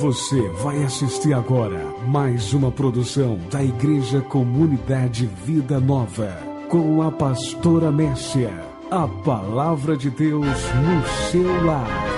Você vai assistir agora mais uma produção da Igreja Comunidade Vida Nova, com a pastora Mércia. A palavra de Deus no seu lar.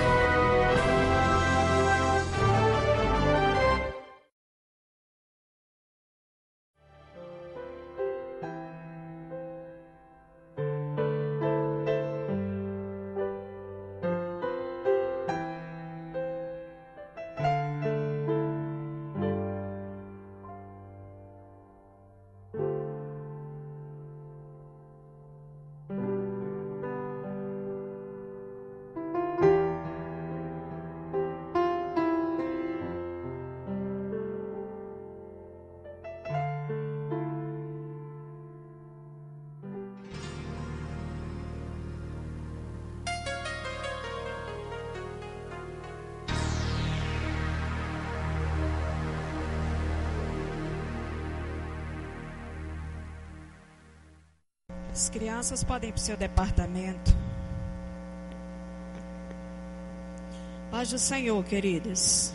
As crianças podem ir para o seu departamento. Paz do Senhor, queridas.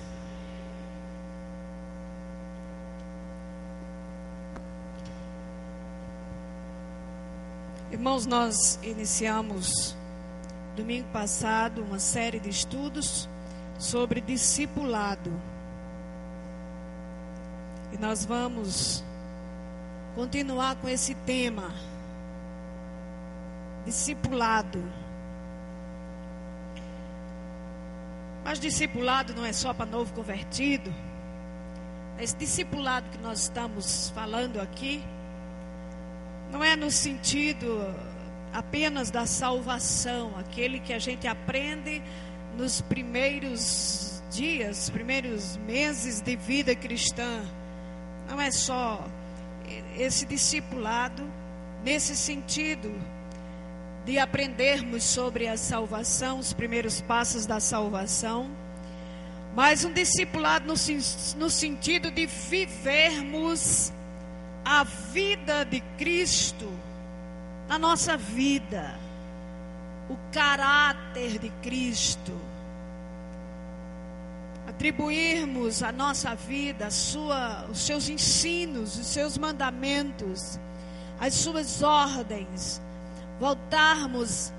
Irmãos, nós iniciamos domingo passado uma série de estudos sobre discipulado. E nós vamos continuar com esse tema. Discipulado. Mas discipulado não é só para novo convertido. Esse discipulado que nós estamos falando aqui não é no sentido apenas da salvação, aquele que a gente aprende nos primeiros dias, primeiros meses de vida cristã. Não é só esse discipulado nesse sentido de aprendermos sobre a salvação, os primeiros passos da salvação, mas um discipulado no sentido de vivermos a vida de Cristo na nossa vida, o caráter de Cristo, atribuirmos à nossa vida os seus ensinos, os seus mandamentos, as suas ordens, voltarmos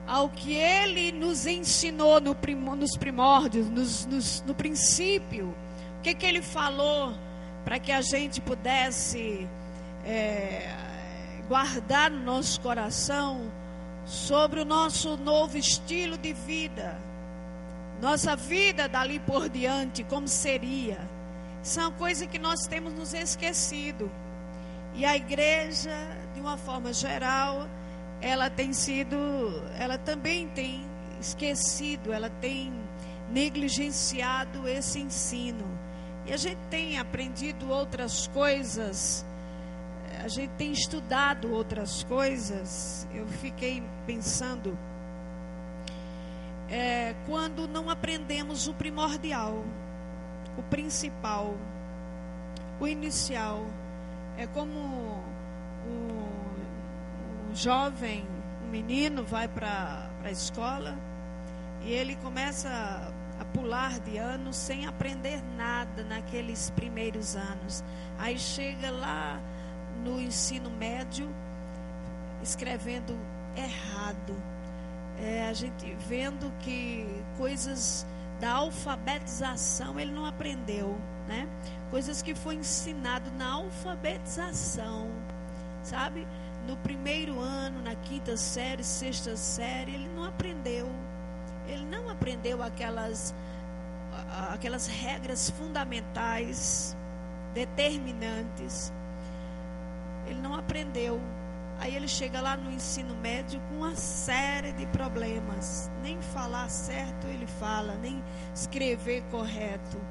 ao que Ele nos ensinou nos primórdios, no princípio. O que Ele falou para que a gente pudesse guardar no nosso coração sobre o nosso novo estilo de vida. Nossa vida dali por diante, como seria. Isso é uma coisa que nós temos nos esquecido. E a igreja, de uma forma geral, ela também tem esquecido, ela tem negligenciado esse ensino. E a gente tem aprendido outras coisas, a gente tem estudado outras coisas. Eu fiquei pensando, quando não aprendemos o primordial, o principal, o inicial. É como jovem, um menino vai para a escola e ele começa a pular de ano sem aprender nada naqueles primeiros anos. Aí chega lá no ensino médio escrevendo errado, a gente vendo que coisas da alfabetização ele não aprendeu, né? Coisas que foi ensinado na alfabetização, sabe? No primeiro ano, na quinta série, sexta série, ele não aprendeu. Ele não aprendeu aquelas regras fundamentais, determinantes. Ele não aprendeu. Aí ele chega lá no ensino médio com uma série de problemas. Nem falar certo ele fala, nem escrever correto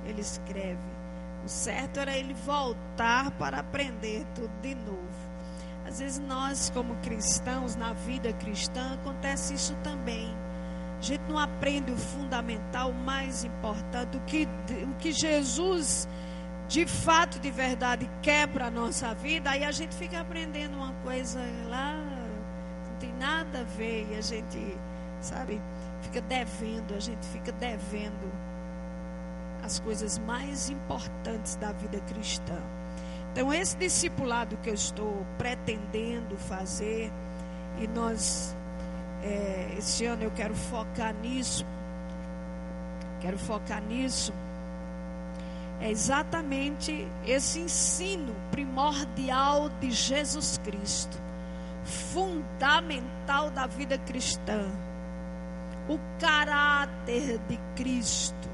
ele escreve. O certo era ele voltar para aprender tudo de novo. Às vezes nós, como cristãos, na vida cristã, acontece isso também. A gente não aprende o fundamental, o mais importante, o que Jesus, de fato, de verdade, quer para a nossa vida. Aí a gente fica aprendendo uma coisa lá, não tem nada a ver, e a gente, sabe, fica devendo, as coisas mais importantes da vida cristã. Então, esse discipulado que eu estou pretendendo fazer, e nós, esse ano eu quero focar nisso, é exatamente esse ensino primordial de Jesus Cristo, fundamental da vida cristã, o caráter de Cristo,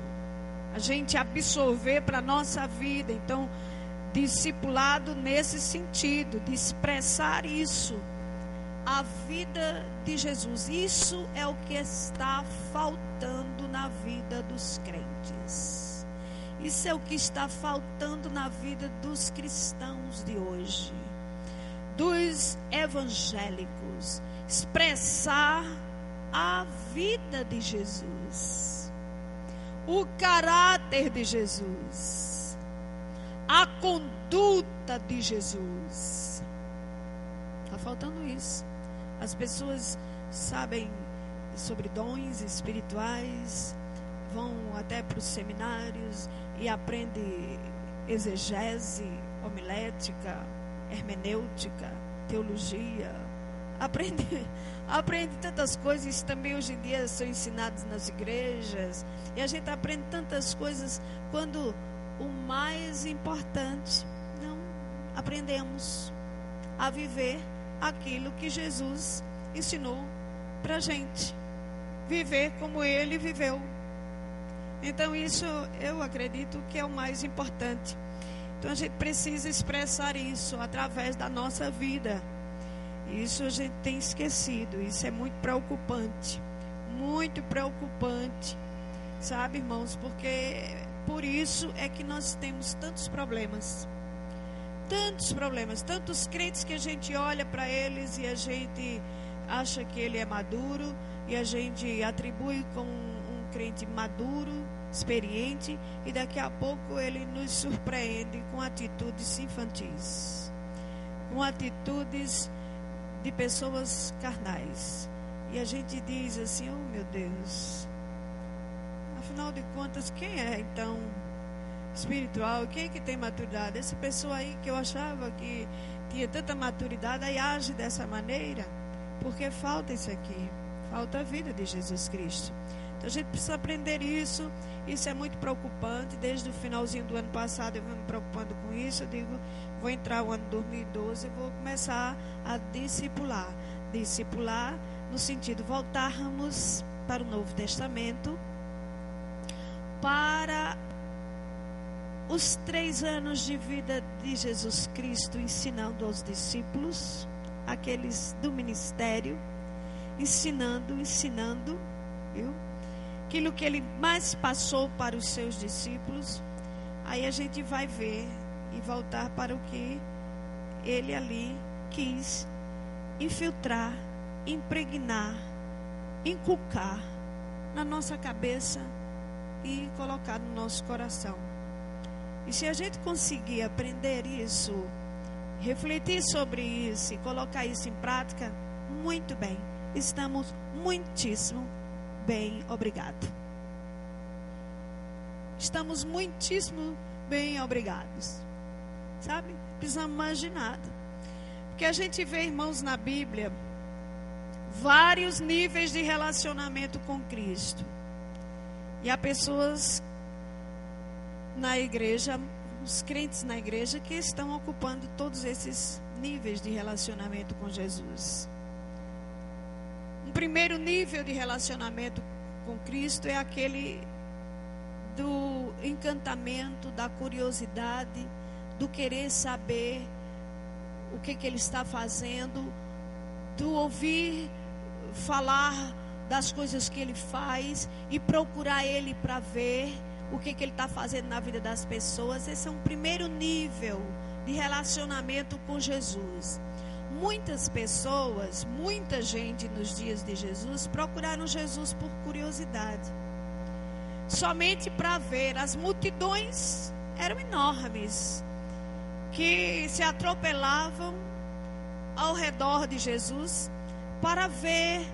a gente absorver para a nossa vida. Então, discipulado nesse sentido, de expressar isso, a vida de Jesus. Isso é o que está faltando na vida dos crentes. Isso é o que está faltando na vida dos cristãos de hoje, dos evangélicos. Expressar a vida de Jesus, o caráter de Jesus, a conduta de Jesus. Está faltando isso. As pessoas sabem sobre dons espirituais, vão até para os seminários e aprendem exegese, homilética, hermenêutica, teologia, aprende tantas coisas. Também hoje em dia são ensinados nas igrejas, e a gente aprende tantas coisas, quando o mais importante, não aprendemos a viver aquilo que Jesus ensinou para a gente, viver como Ele viveu. Então isso eu acredito que é o mais importante. Então a gente precisa expressar isso através da nossa vida. Isso a gente tem esquecido. Isso é muito preocupante, sabe, irmãos? Porque por isso é que nós temos tantos problemas, tantos crentes que a gente olha para eles e a gente acha que ele é maduro, e a gente atribui como um crente maduro, experiente, e daqui a pouco ele nos surpreende com atitudes infantis, com atitudes de pessoas carnais, e a gente diz assim: oh meu Deus, afinal de contas, quem é então espiritual? Quem é que tem maturidade? Essa pessoa aí que eu achava que tinha tanta maturidade, aí age dessa maneira, porque falta isso aqui, falta a vida de Jesus Cristo. Então a gente precisa aprender isso. Isso é muito preocupante. Desde o finalzinho do ano passado eu venho me preocupando com isso. Eu digo, vou entrar o ano 2012 e vou começar a discipular no sentido, voltarmos para o Novo Testamento, para os 3 anos de vida de Jesus Cristo, ensinando aos discípulos, aqueles do ministério, ensinando, viu? Aquilo que ele mais passou para os seus discípulos. Aí a gente vai ver e voltar para o que ele ali quis infiltrar, impregnar, inculcar na nossa cabeça e colocar no nosso coração. E se a gente conseguir aprender isso, refletir sobre isso e colocar isso em prática, muito bem, estamos muitíssimo bem, obrigado. Estamos muitíssimo bem, obrigados. Sabe? Precisamos mais de nada. Porque a gente vê, irmãos, na Bíblia, vários níveis de relacionamento com Cristo. E há pessoas na igreja, os crentes na igreja, que estão ocupando todos esses níveis de relacionamento com Jesus. Um primeiro nível de relacionamento com Cristo é aquele do encantamento, da curiosidade, do querer saber o que Ele está fazendo, do ouvir falar das coisas que Ele faz e procurar Ele para ver o que Ele está fazendo na vida das pessoas. Esse é um primeiro nível de relacionamento com Jesus. Muitas pessoas, muita gente nos dias de Jesus procuraram Jesus por curiosidade, somente para ver. As multidões eram enormes, que se atropelavam ao redor de Jesus para ver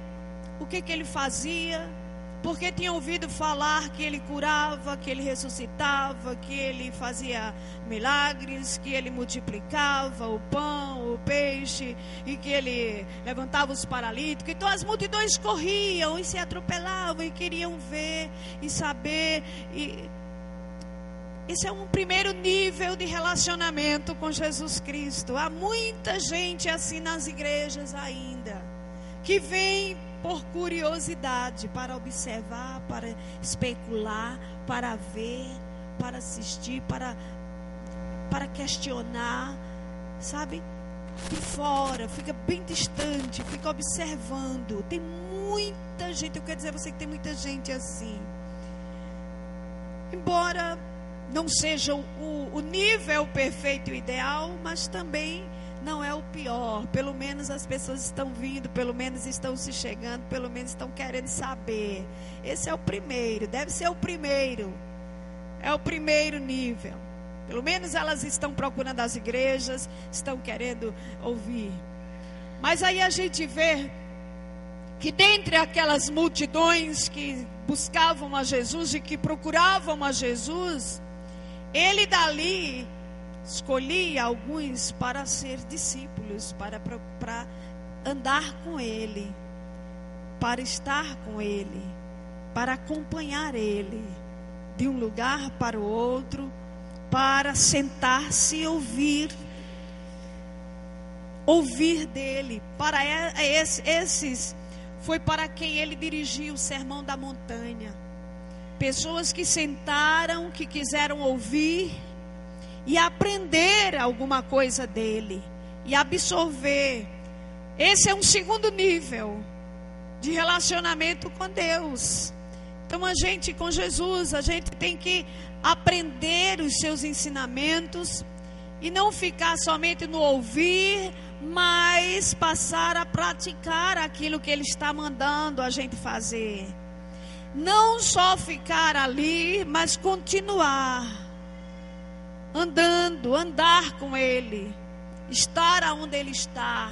o que Ele fazia, porque tinham ouvido falar que ele curava, que ele ressuscitava, que ele fazia milagres, que ele multiplicava o pão, o peixe, e que ele levantava os paralíticos. Então as multidões corriam e se atropelavam e queriam ver e saber. Esse é um primeiro nível de relacionamento com Jesus Cristo. Há muita gente assim nas igrejas ainda, que vem por curiosidade, para observar, para especular, para ver, para assistir, para questionar, sabe? De fora, fica bem distante, fica observando. Tem muita gente, eu quero dizer a você que tem muita gente assim. Embora não seja o nível perfeito e ideal, mas também não é o pior. Pelo menos as pessoas estão vindo, pelo menos estão se chegando, pelo menos estão querendo saber. Esse é o primeiro, deve ser o primeiro. É o primeiro nível. Pelo menos elas estão procurando as igrejas, estão querendo ouvir. Mas aí a gente vê que dentre aquelas multidões que buscavam a Jesus e que procuravam a Jesus, ele dali escolhia alguns para ser discípulos, para andar com ele, para estar com ele, para acompanhar ele de um lugar para o outro, para sentar-se e ouvir dele. Para esses foi para quem ele dirigiu o Sermão da Montanha. Pessoas que sentaram, que quiseram ouvir e aprender alguma coisa dele e absorver. Esse é um segundo nível de relacionamento com Deus. Então a gente, com Jesus, a gente tem que aprender os seus ensinamentos e não ficar somente no ouvir, mas passar a praticar aquilo que ele está mandando a gente fazer. Não só ficar ali, mas continuar andar com ele, estar aonde ele está,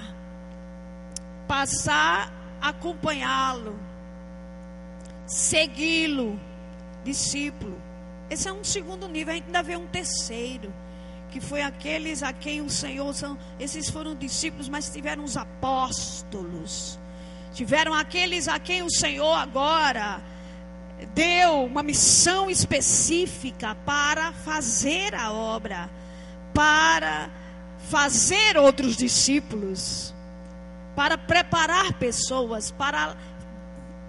passar a acompanhá-lo, segui-lo, discípulo. Esse é um segundo nível. A gente ainda vê um terceiro, que foi aqueles a quem o Senhor esses foram discípulos, mas tiveram os apóstolos, tiveram aqueles a quem o Senhor agora deu uma missão específica para fazer a obra, para fazer outros discípulos, para preparar pessoas, para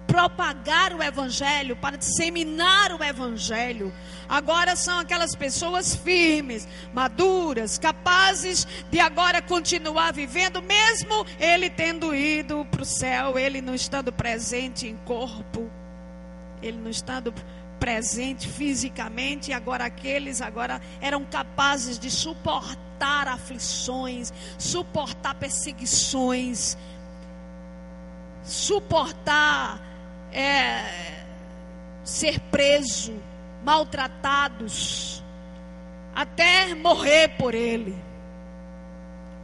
propagar o Evangelho, para disseminar o Evangelho. Agora são aquelas pessoas firmes, maduras, capazes de agora continuar vivendo, mesmo ele tendo ido para o céu, ele não estando presente em corpo, ele não estando presente fisicamente. Agora aqueles agora eram capazes de suportar aflições, suportar perseguições, suportar ser preso, maltratados, até morrer por ele.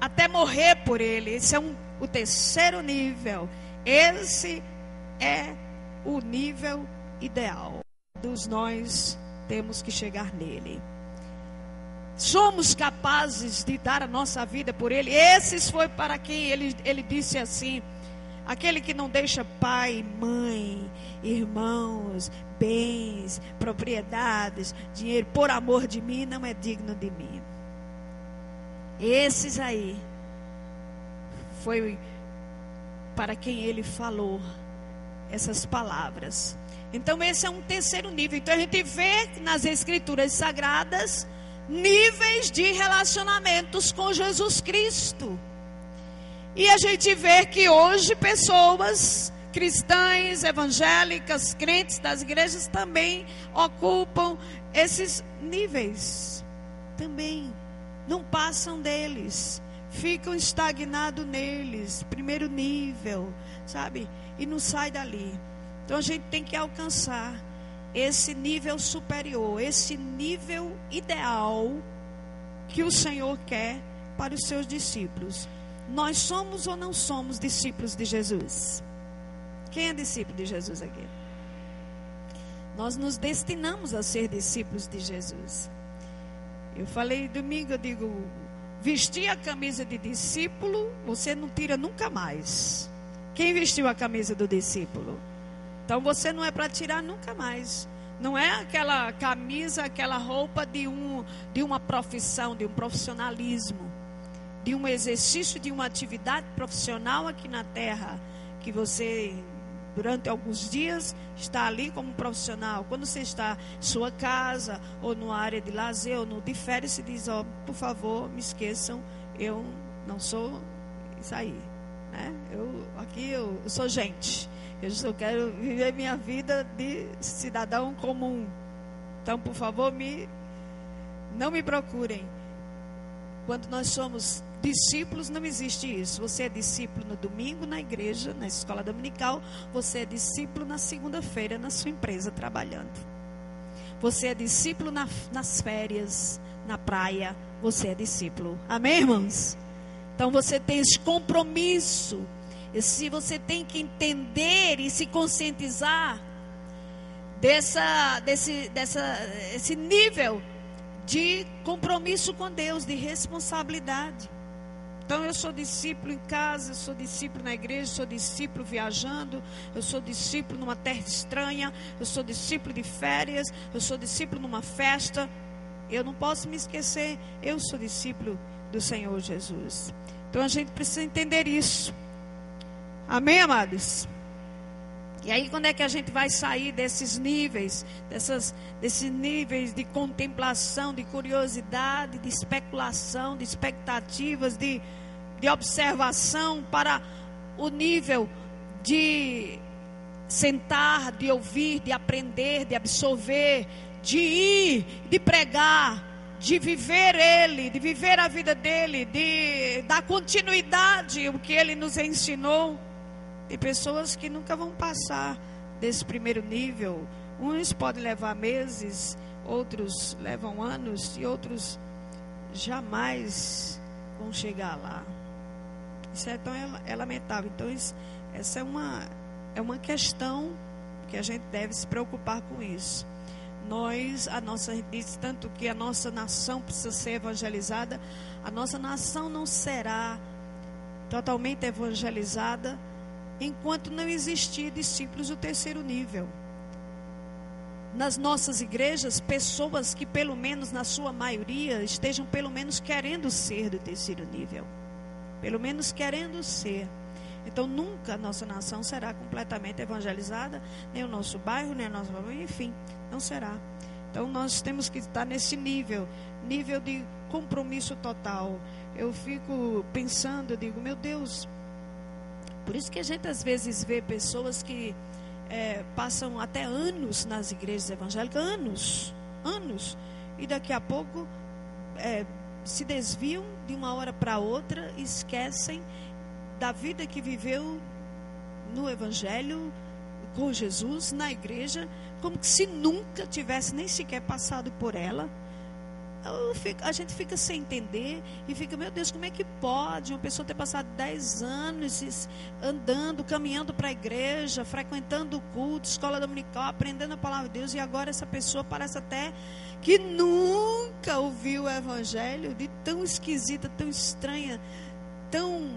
Até morrer por ele. Esse é o terceiro nível. Esse é o nível ideal. Todos nós temos que chegar nele. Somos capazes de dar a nossa vida por ele. Esses foi para quem ele disse assim: aquele que não deixa pai, mãe, irmãos, bens, propriedades, dinheiro, por amor de mim, não é digno de mim. Esses aí foi para quem ele falou essas palavras. Então esse é um terceiro nível. Então a gente vê nas Escrituras Sagradas níveis de relacionamentos com Jesus Cristo. E a gente vê que hoje pessoas cristãs, evangélicas, crentes das igrejas também ocupam esses níveis. Também não passam deles, ficam estagnados neles, primeiro nível, sabe? E não sai dali. Então a gente tem que alcançar esse nível superior, esse nível ideal que o Senhor quer para os seus discípulos. Nós somos ou não somos discípulos de Jesus? Quem é discípulo de Jesus aqui? Nós nos destinamos a ser discípulos de Jesus. Eu falei domingo, eu digo, vestir a camisa de discípulo, você não tira nunca mais. Quem vestiu a camisa do discípulo? Então você não é para tirar nunca mais. Não é aquela camisa, aquela roupa de uma profissão, de um profissionalismo, de um exercício, de uma atividade profissional aqui na terra, que você, durante alguns dias, está ali como profissional. Quando você está em sua casa, ou numa área de lazer, ou no de férias, se diz, por favor, me esqueçam, eu não sou isso aí, né? Eu sou gente. Eu só quero viver minha vida de cidadão comum. Então, por favor, não me procurem. Quando nós somos discípulos, não existe isso. Você é discípulo no domingo na igreja, na escola dominical. Você é discípulo na segunda-feira na sua empresa trabalhando. Você é discípulo nas férias, na praia. Você é discípulo. Amém, irmãos? Então você tem esse compromisso. Se você tem que entender e se conscientizar desse nível de compromisso com Deus, de responsabilidade. Então eu sou discípulo em casa, eu sou discípulo na igreja, eu sou discípulo viajando, eu sou discípulo numa terra estranha, eu sou discípulo de férias, eu sou discípulo numa festa. Eu não posso me esquecer, eu sou discípulo do Senhor Jesus. Então a gente precisa entender isso. Amém, amados? E aí, quando é que a gente vai sair desses níveis, desses níveis de contemplação, de curiosidade, de especulação, de expectativas, de observação, para o nível de sentar, de ouvir, de aprender, de absorver, de ir, de pregar, de viver Ele, de viver a vida dEle, de dar continuidade ao que Ele nos ensinou. Tem pessoas que nunca vão passar desse primeiro nível. Uns podem levar meses, outros levam anos e outros jamais vão chegar lá. Isso é lamentável. Então essa é uma questão que a gente deve se preocupar com isso. Diz tanto que a nossa nação precisa ser evangelizada. A nossa nação não será totalmente evangelizada enquanto não existir discípulos do terceiro nível. Nas nossas igrejas, pessoas que pelo menos na sua maioria estejam pelo menos querendo ser do terceiro nível. Pelo menos querendo ser. Então nunca a nossa nação será completamente evangelizada, nem o nosso bairro, nem a nossa família, enfim, não será. Então nós temos que estar nesse nível de compromisso total. Eu fico pensando, eu digo, meu Deus, por isso que a gente às vezes vê pessoas que passam até anos nas igrejas evangélicas, anos, e daqui a pouco se desviam de uma hora para outra, esquecem da vida que viveu no evangelho, com Jesus, na igreja, como que se nunca tivesse nem sequer passado por ela. A gente fica sem entender e fica, meu Deus, como é que pode uma pessoa ter passado 10 anos andando, caminhando para a igreja, frequentando o culto, escola dominical, aprendendo a palavra de Deus, e agora essa pessoa parece até que nunca ouviu o evangelho, de tão esquisita, tão estranha, tão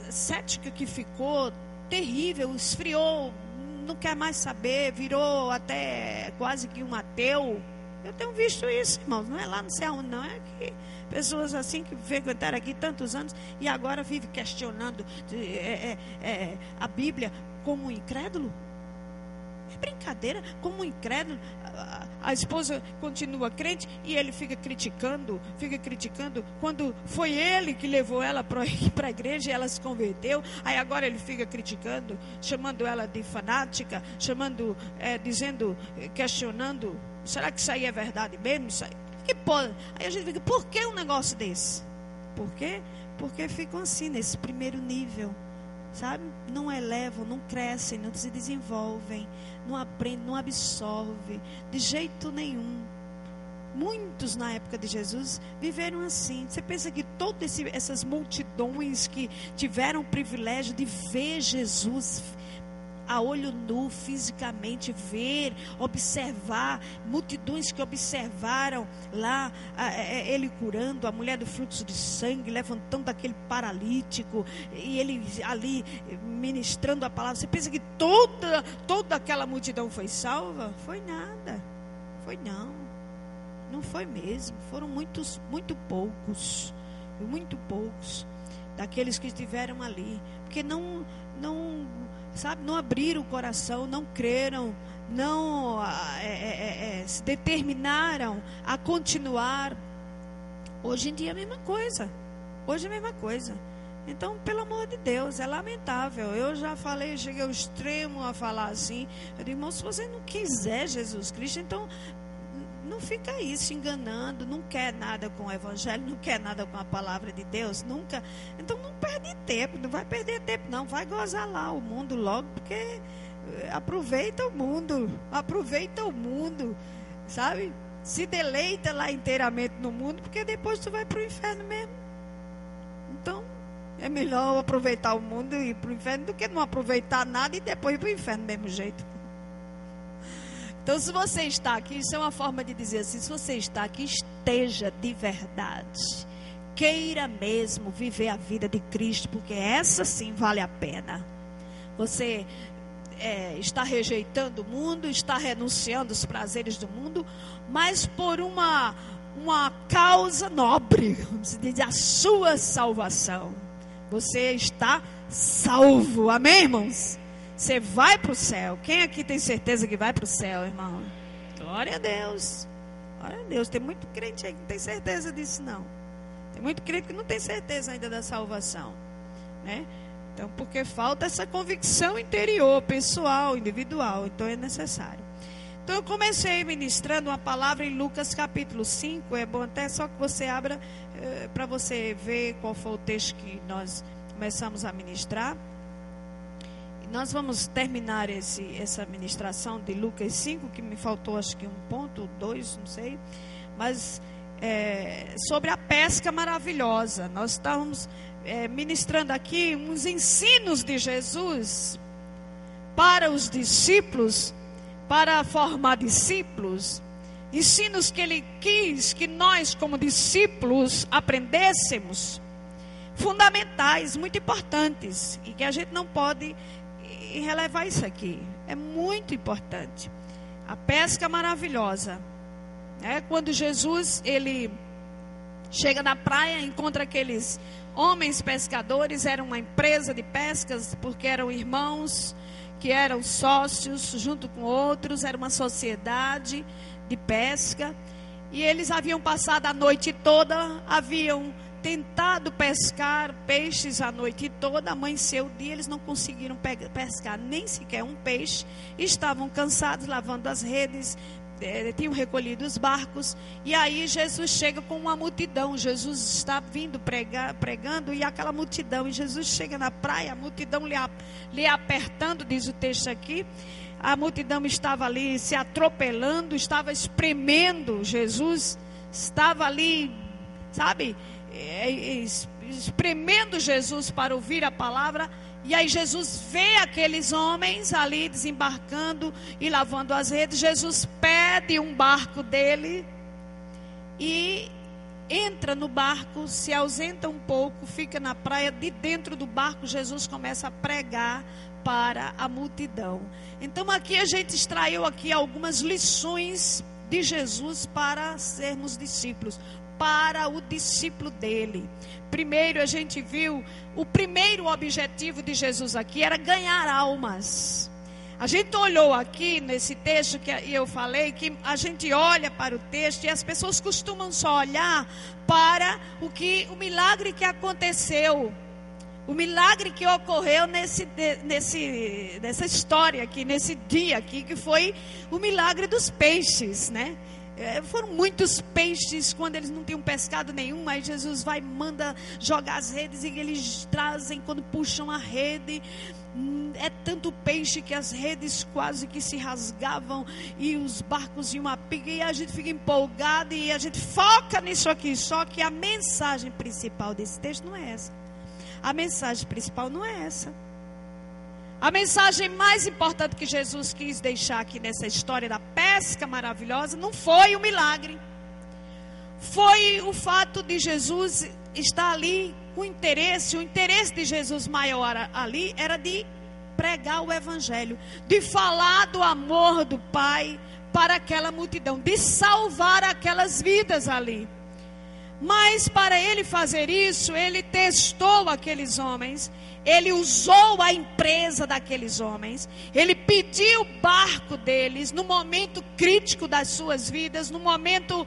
cética que ficou, terrível, esfriou, não quer mais saber, virou até quase que um ateu. Eu tenho visto isso, irmãos, não é lá não sei aonde, não, é que pessoas assim que frequentaram aqui tantos anos e agora vivem questionando a Bíblia como um incrédulo. É brincadeira, como um incrédulo. A esposa continua crente e ele fica criticando, quando foi ele que levou ela para a igreja e ela se converteu. Aí agora ele fica criticando, chamando ela de fanática, questionando. Será que isso aí é verdade mesmo? Isso aí? Que pode? Aí a gente fica, por que um negócio desse? Por quê? Porque ficam assim, nesse primeiro nível, sabe? Não elevam, não crescem, não se desenvolvem, não aprendem, não absorvem, de jeito nenhum. Muitos na época de Jesus viveram assim. Você pensa que todas essas multidões que tiveram o privilégio de ver Jesus a olho nu, fisicamente, ver, observar, multidões que observaram lá, ele curando, a mulher do fluxo de sangue, levantando aquele paralítico, e ele ali ministrando a palavra. Você pensa que toda aquela multidão foi salva? Foi nada, foi não foi mesmo, foram muito poucos daqueles que estiveram ali, porque não abriram o coração, não creram, não se determinaram a continuar. Hoje em dia é a mesma coisa. Então, pelo amor de Deus, é lamentável. Eu já falei, cheguei ao extremo a falar assim. Eu digo, irmão, se você não quiser Jesus Cristo, então não fica aí se enganando, não quer nada com o evangelho, não quer nada com a palavra de Deus, nunca. Então não perde tempo, não vai perder tempo não, vai gozar lá o mundo logo, porque aproveita o mundo, sabe? Se deleita lá inteiramente no mundo, porque depois tu vai para o inferno mesmo. Então é melhor aproveitar o mundo e ir para o inferno do que não aproveitar nada e depois ir para o inferno do mesmo jeito. Então, se você está aqui, isso é uma forma de dizer assim, se você está aqui, esteja de verdade. Queira mesmo viver a vida de Cristo, porque essa sim vale a pena. Você está rejeitando o mundo, está renunciando aos prazeres do mundo, mas por uma causa nobre, vamos dizer, a sua salvação. Você está salvo, amém, irmãos? Você vai para o céu. Quem aqui tem certeza que vai para o céu, irmão? Glória a Deus. Glória a Deus. Tem muito crente aí que não tem certeza disso, não. Tem muito crente que não tem certeza ainda da salvação, né? Então, porque falta essa convicção interior, pessoal, individual. Então, é necessário. Então, eu comecei ministrando uma palavra em Lucas capítulo 5. É bom até só que você abra para você ver qual foi o texto que nós começamos a ministrar. Nós vamos terminar essa ministração de Lucas 5, que me faltou acho que 1 ponto, 2, não sei. Mas sobre a pesca maravilhosa. Nós estamos ministrando aqui uns ensinos de Jesus para os discípulos, para formar discípulos. Ensinos que ele quis que nós como discípulos aprendêssemos. Fundamentais, muito importantes. E que a gente não pode relevar isso aqui. É muito importante. A pesca maravilhosa. Quando Jesus, ele chega na praia, encontra aqueles homens pescadores, era uma empresa de pescas, porque eram irmãos, que eram sócios, junto com outros, era uma sociedade de pesca, e eles haviam passado a noite toda, haviam tentado pescar peixes a noite toda, amanheceu o dia, eles não conseguiram pescar nem sequer um peixe, estavam cansados, lavando as redes, tinham recolhido os barcos, e aí Jesus chega com uma multidão. Jesus está vindo pregando, e aquela multidão, e Jesus chega na praia, a multidão lhe apertando, diz o texto aqui, a multidão estava ali se atropelando, estava espremendo Jesus, estava ali, sabe, espremendo Jesus para ouvir a palavra. E aí Jesus vê aqueles homens ali desembarcando e lavando as redes. Jesus pede um barco dele e entra no barco, se ausenta um pouco, fica na praia. De dentro do barco Jesus começa a pregar para a multidão. Então aqui a gente extraiu aqui algumas lições de Jesus para sermos discípulos, para o discípulo dele. Primeiro a gente viu, o primeiro objetivo de Jesus aqui era ganhar almas. A gente olhou aqui nesse texto que eu falei, que a gente olha para o texto e as pessoas costumam só olhar para o milagre que aconteceu, o milagre que ocorreu nessa história aqui, nesse dia aqui, que foi o milagre dos peixes, né? Foram muitos peixes quando eles não tinham pescado nenhum. Aí Jesus manda jogar as redes, e eles trazem, quando puxam a rede, é tanto peixe que as redes quase que se rasgavam e os barcos iam a pique, e a gente fica empolgado e a gente foca nisso aqui. Só que a mensagem principal desse texto não é essa. A mensagem principal não é essa. A mensagem mais importante que Jesus quis deixar aqui nessa história da pesca maravilhosa não foi o milagre. Foi o fato de Jesus estar ali com interesse. O interesse de Jesus maior ali era de pregar o evangelho, de falar do amor do Pai para aquela multidão, de salvar aquelas vidas ali. Mas para ele fazer isso, ele testou aqueles homens, ele usou a empresa daqueles homens, ele pediu o barco deles no momento crítico das suas vidas, no momento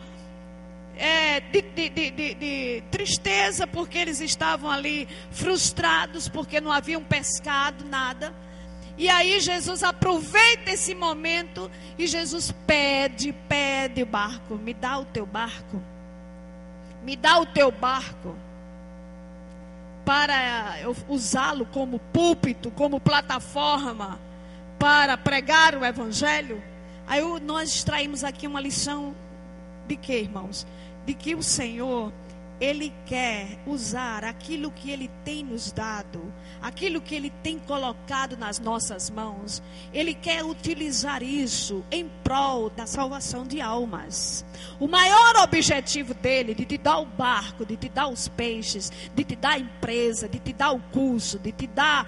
de tristeza, porque eles estavam ali frustrados, porque não haviam pescado nada. E aí Jesus aproveita esse momento e Jesus pede o barco. Me dá o teu barco. Me dá o teu barco para eu usá-lo como púlpito, como plataforma para pregar o evangelho. Aí nós extraímos aqui uma lição de quê, irmãos? De que o Senhor, Ele quer usar aquilo que Ele tem nos dado, aquilo que Ele tem colocado nas nossas mãos. Ele quer utilizar isso em prol da salvação de almas. O maior objetivo dele, de te dar o barco, de te dar os peixes, de te dar a empresa, de te dar o curso, de te dar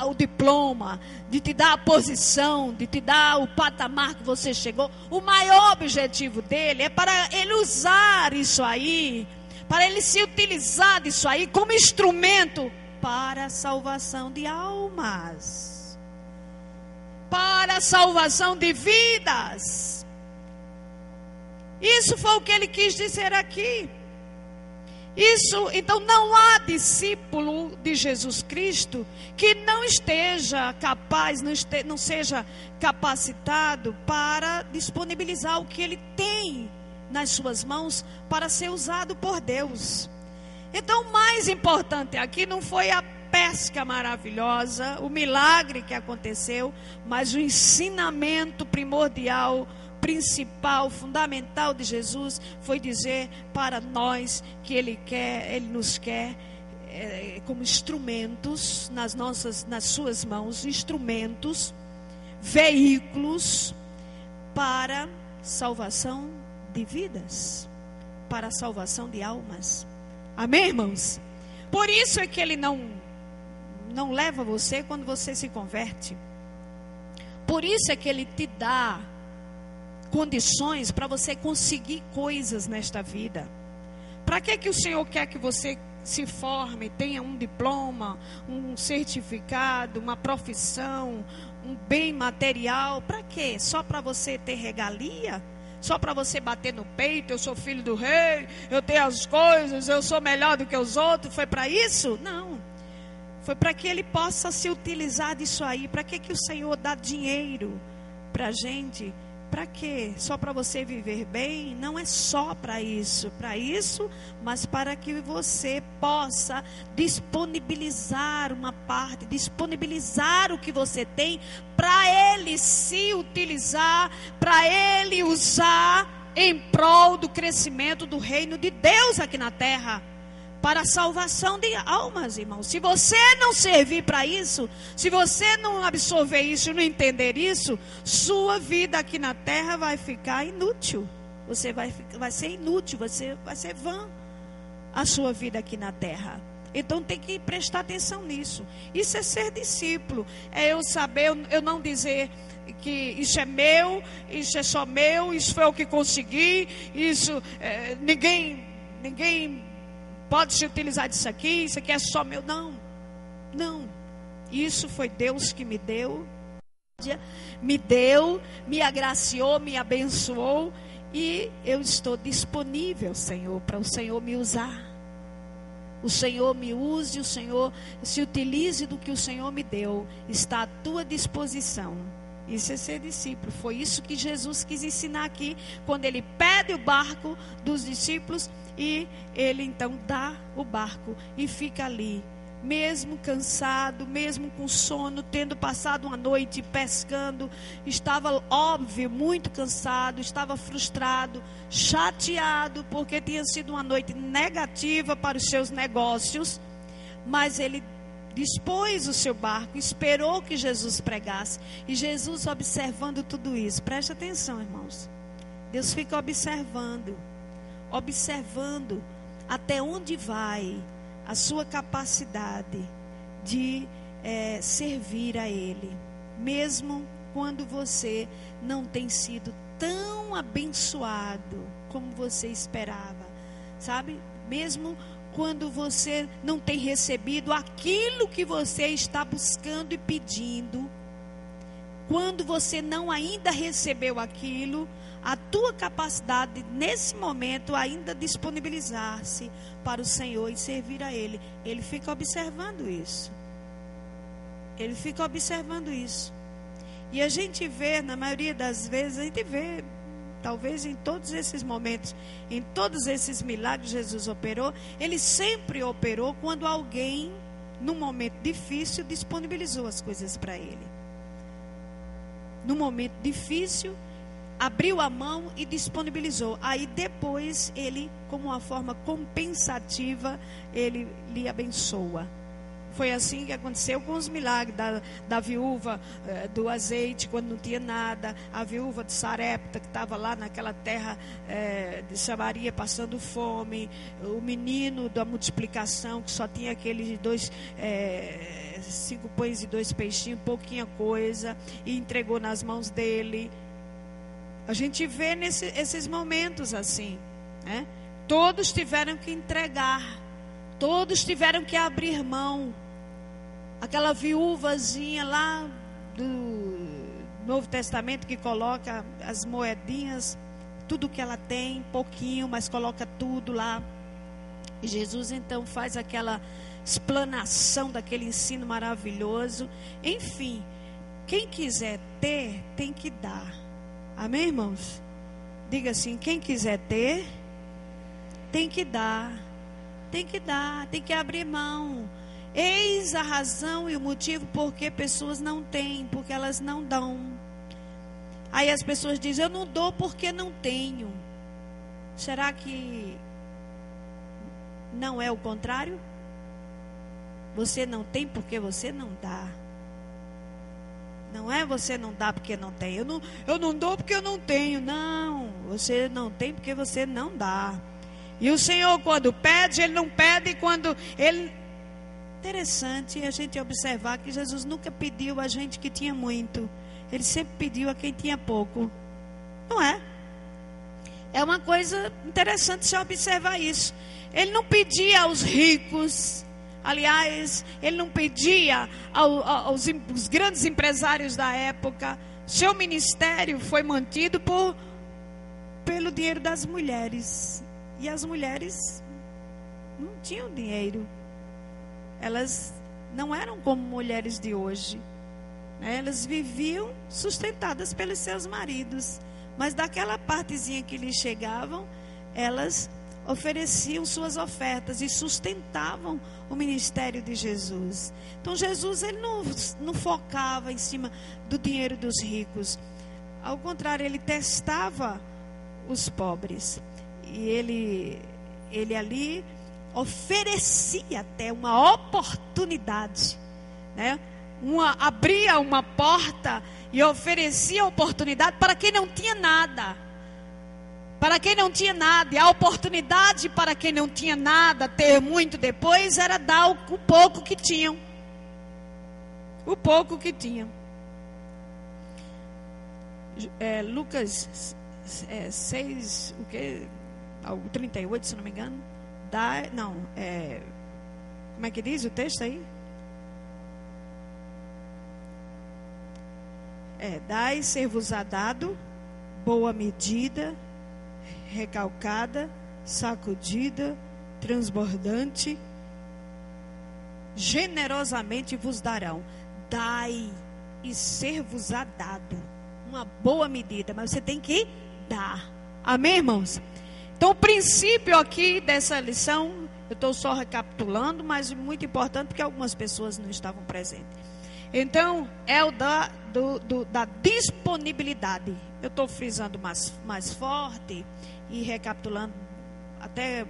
o diploma, de te dar a posição, de te dar o patamar que você chegou. O maior objetivo dele é para ele usar isso aí, para ele se utilizar disso aí como instrumento para a salvação de almas, para a salvação de vidas. Isso foi o que ele quis dizer aqui. Então não há discípulo de Jesus Cristo que não esteja capaz, não seja capacitado para disponibilizar o que ele tem nas suas mãos para ser usado por Deus. Então o mais importante aqui não foi a pesca maravilhosa, o milagre que aconteceu, mas o ensinamento primordial, principal, fundamental de Jesus foi dizer para nós que Ele nos quer como instrumentos nas suas mãos, instrumentos, veículos para salvação de vidas, para a salvação de almas. Amém, irmãos? Por isso é que Ele não leva você quando você se converte. Por isso é que Ele te dá condições para você conseguir coisas nesta vida. Para que o Senhor quer que você se forme, tenha um diploma, um certificado, uma profissão, um bem material? Para quê? Só para você ter regalia? Só para você bater no peito? Eu sou filho do rei, eu tenho as coisas, eu sou melhor do que os outros. Foi para isso? Não. Foi para que Ele possa se utilizar disso aí. Para que o Senhor dá dinheiro para a gente? Para quê? Só para você viver bem? Não é só para isso, mas para que você possa disponibilizar uma parte, disponibilizar o que você tem, para Ele se utilizar, para Ele usar em prol do crescimento do reino de Deus aqui na terra. Para a salvação de almas, irmãos. Se você não servir para isso, se você não absorver isso, não entender isso, sua vida aqui na terra vai ficar inútil. Você vai ser inútil, vai ser vã a sua vida aqui na terra. Então tem que prestar atenção nisso. Isso é ser discípulo. É eu saber, eu não dizer que isso é meu, isso é só meu, isso foi o que consegui, isso ninguém pode se utilizar disso aqui, isso aqui é só meu. Não. Isso foi Deus que me deu, me agraciou, me abençoou. E eu estou disponível, Senhor, para o Senhor me usar. O Senhor me use, o Senhor se utilize do que o Senhor me deu. Está à tua disposição. Isso é ser discípulo. Foi isso que Jesus quis ensinar aqui, quando Ele pede o barco dos discípulos. E Ele então dá o barco e fica ali, mesmo cansado, mesmo com sono, tendo passado uma noite pescando. Estava, óbvio, muito cansado, estava frustrado, chateado, porque tinha sido uma noite negativa para os seus negócios. Mas ele dispôs o seu barco, esperou que Jesus pregasse. E Jesus observando tudo isso. Preste atenção, irmãos. Deus fica observando até onde vai a sua capacidade de servir a Ele, mesmo quando você não tem sido tão abençoado como você esperava, sabe? Mesmo quando você não tem recebido aquilo que você está buscando e pedindo, quando você não ainda recebeu aquilo, a tua capacidade nesse momento ainda disponibilizar-se para o Senhor e servir a Ele. Ele fica observando isso. Ele fica observando isso. E a gente vê, na maioria das vezes, a gente vê, talvez em todos esses momentos, em todos esses milagres que Jesus operou, Ele sempre operou quando alguém, num momento difícil, disponibilizou as coisas para Ele. No momento difícil, abriu a mão e disponibilizou. Aí depois Ele, como uma forma compensativa, Ele lhe abençoa. Foi assim que aconteceu com os milagres da viúva do azeite, quando não tinha nada. A viúva de Sarepta, que estava lá naquela terra de Samaria, passando fome. O menino da multiplicação, que só tinha aqueles 5 pães e 2 peixinhos, pouquinha coisa, e entregou nas mãos dele. A gente vê esses momentos assim, né? Todos tiveram que entregar. Todos tiveram que abrir mão. Aquela viúvazinha lá do Novo Testamento que coloca as moedinhas, tudo que ela tem, pouquinho, mas coloca tudo lá. E Jesus então faz aquela explanação daquele ensino maravilhoso. Enfim, quem quiser ter, tem que dar. Amém, irmãos? Diga assim: quem quiser ter, tem que dar. Tem que dar, tem que abrir mão. Eis a razão e o motivo por que pessoas não têm, porque elas não dão. Aí as pessoas dizem: eu não dou porque não tenho. Será que não é o contrário? Você não tem porque você não dá. Não é você não dá porque não tem. Eu não dou porque eu não tenho. Não, você não tem porque você não dá. E o Senhor, quando pede, Ele não pede quando Ele... Interessante a gente observar que Jesus nunca pediu a gente que tinha muito. Ele sempre pediu a quem tinha pouco. Não é? É uma coisa interessante se observar isso. Ele não pedia aos ricos. Aliás, Ele não pedia aos grandes empresários da época. Seu ministério foi mantido pelo dinheiro das mulheres. E as mulheres não tinham dinheiro. Elas não eram como mulheres de hoje, né? Elas viviam sustentadas pelos seus maridos. Mas daquela partezinha que lhes chegavam, elas ofereciam suas ofertas e sustentavam o ministério de Jesus. Então Jesus, Ele não focava em cima do dinheiro dos ricos. Ao contrário, Ele testava os pobres. E ele ali oferecia até uma oportunidade, né? Abria uma porta e oferecia oportunidade para quem não tinha nada. Para quem não tinha nada. E a oportunidade para quem não tinha nada, ter muito depois, era dar o pouco que tinham. O pouco que tinham. Lucas 6, o que? 38, se não me engano. Como é que diz o texto aí? Dai, ser-vos-á dado, boa medida, recalcada, sacudida, transbordante, generosamente vos darão. Dai e ser-vos-á dado. Uma boa medida, mas você tem que dar. Amém, irmãos? Então, o princípio aqui dessa lição, eu estou só recapitulando, mas muito importante porque algumas pessoas não estavam presentes. Então, é o da disponibilidade. Eu estou frisando mais forte e recapitulando até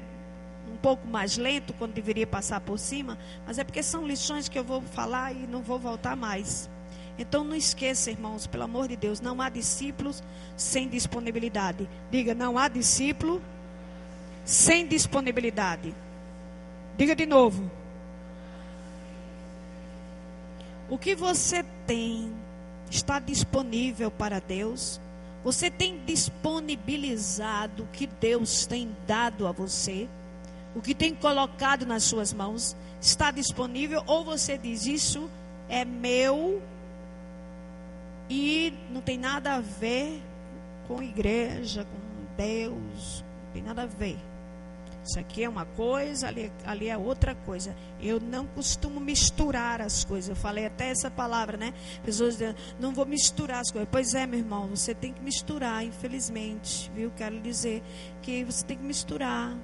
um pouco mais lento quando deveria passar por cima, mas é porque são lições que eu vou falar e não vou voltar mais. Então não esqueça, irmãos, pelo amor de Deus, não há discípulos sem disponibilidade. Diga, não há discípulo sem disponibilidade. Diga de novo. O que você tem está disponível para Deus? Você tem disponibilizado o que Deus tem dado a você? O que tem colocado nas suas mãos? Está disponível? Ou você diz, isso é meu e não tem nada a ver com igreja, com Deus, não tem nada a ver. Isso aqui é uma coisa, ali é outra coisa. Eu não costumo misturar as coisas. Eu falei até essa palavra, né? Pessoas dizem, não vou misturar as coisas. Pois é, meu irmão, você tem que misturar, infelizmente, viu? Quero lhe dizer que você tem que misturar,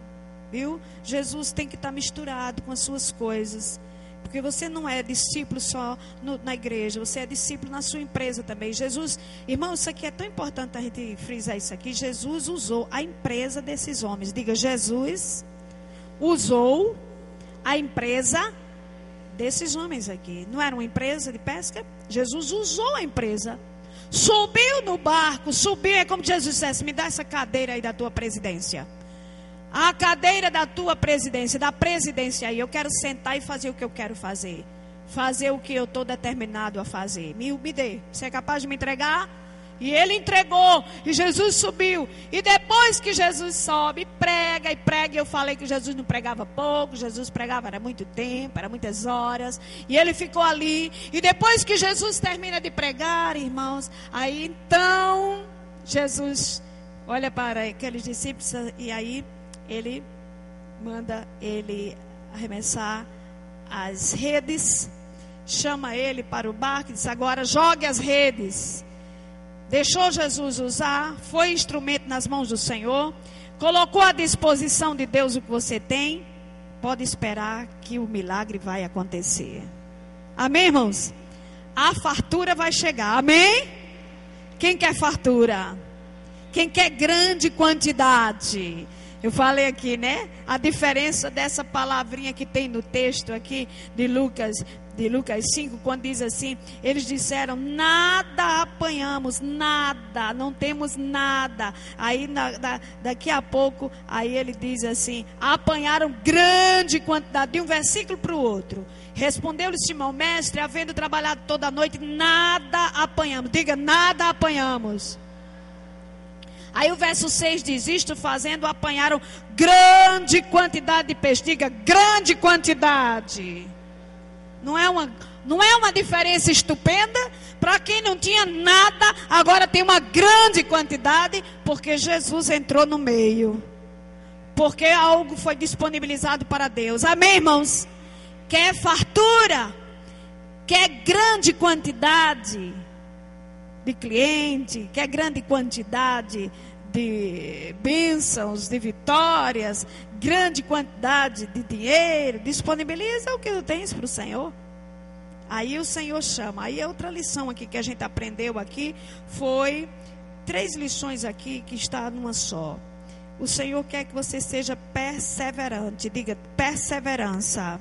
viu? Jesus tem que estar misturado com as suas coisas. Porque você não é discípulo só na igreja, você é discípulo na sua empresa também. Jesus, irmão, isso aqui é tão importante a gente frisar isso aqui. Jesus usou a empresa desses homens. Diga, Jesus usou a empresa desses homens aqui. Não era uma empresa de pesca? Jesus usou a empresa. Subiu no barco, subiu, é como Jesus dissesse, me dá essa cadeira aí da tua presidência. A cadeira da tua presidência, da presidência aí, eu quero sentar e fazer o que eu quero fazer. Fazer o que eu estou determinado a fazer. Me dê. Você é capaz de me entregar? E ele entregou. E Jesus subiu. E depois que Jesus sobe, prega e prega. Eu falei que Jesus não pregava pouco. Jesus pregava era muito tempo, era muitas horas. E ele ficou ali. E depois que Jesus termina de pregar, irmãos, aí então Jesus olha para aqueles discípulos e aí ele manda ele arremessar as redes, chama ele para o barco e diz, agora jogue as redes. Deixou Jesus usar, foi instrumento nas mãos do Senhor, colocou à disposição de Deus o que você tem, pode esperar que o milagre vai acontecer. Amém, irmãos? A fartura vai chegar, amém? Quem quer fartura? Quem quer grande quantidade? Eu falei aqui, né? A diferença dessa palavrinha que tem no texto aqui de Lucas 5, quando diz assim, eles disseram, nada apanhamos, nada, não temos nada. Aí daqui a pouco, aí ele diz assim, apanharam grande quantidade, de um versículo para o outro. Respondeu-lhe Simão, mestre, havendo trabalhado toda a noite, nada apanhamos. Diga, nada apanhamos. Aí o verso 6 diz, isto fazendo, apanharam grande quantidade de peixe. Diga, grande quantidade. Não é uma diferença estupenda? Para quem não tinha nada, agora tem uma grande quantidade, porque Jesus entrou no meio. Porque algo foi disponibilizado para Deus. Amém, irmãos? Quer fartura? Quer grande quantidade de cliente? Quer grande quantidade de bênçãos, de vitórias, grande quantidade de dinheiro? Disponibiliza o que tu tens para o Senhor. Aí o Senhor chama. Aí outra lição aqui que a gente aprendeu aqui foi 3 lições aqui que está numa só. O Senhor quer que você seja perseverante. Diga, perseverança.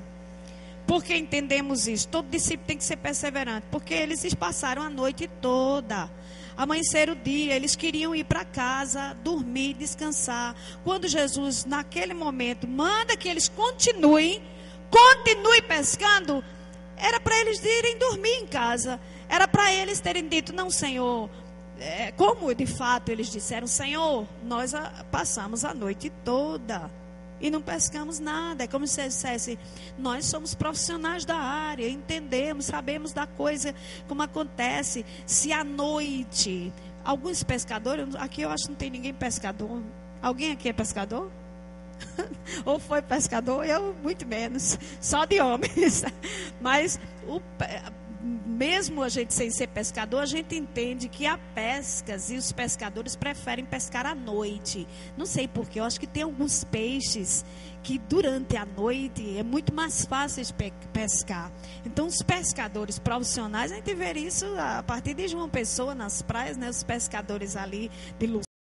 Por que entendemos isso? Todo discípulo tem que ser perseverante. Porque eles passaram a noite toda. Amanhecer o dia, eles queriam ir para casa, dormir, descansar. Quando Jesus, naquele momento, manda que eles continuem pescando, era para eles irem dormir em casa. Era para eles terem dito, não, Senhor, como de fato eles disseram, Senhor, nós passamos a noite toda e não pescamos nada. É como se dissesse, nós somos profissionais da área, entendemos, sabemos da coisa, como acontece. Se à noite, alguns pescadores, aqui eu acho que não tem ninguém pescador. Alguém aqui é pescador? Ou foi pescador? Eu muito menos, só de homens. Mas mesmo a gente sem ser pescador, a gente entende que há pescas e os pescadores preferem pescar à noite. Não sei porquê, eu acho que tem alguns peixes que durante a noite é muito mais fácil de pescar. Então os pescadores profissionais, a gente vê isso a partir de João Pessoa nas praias, né? Os pescadores ali de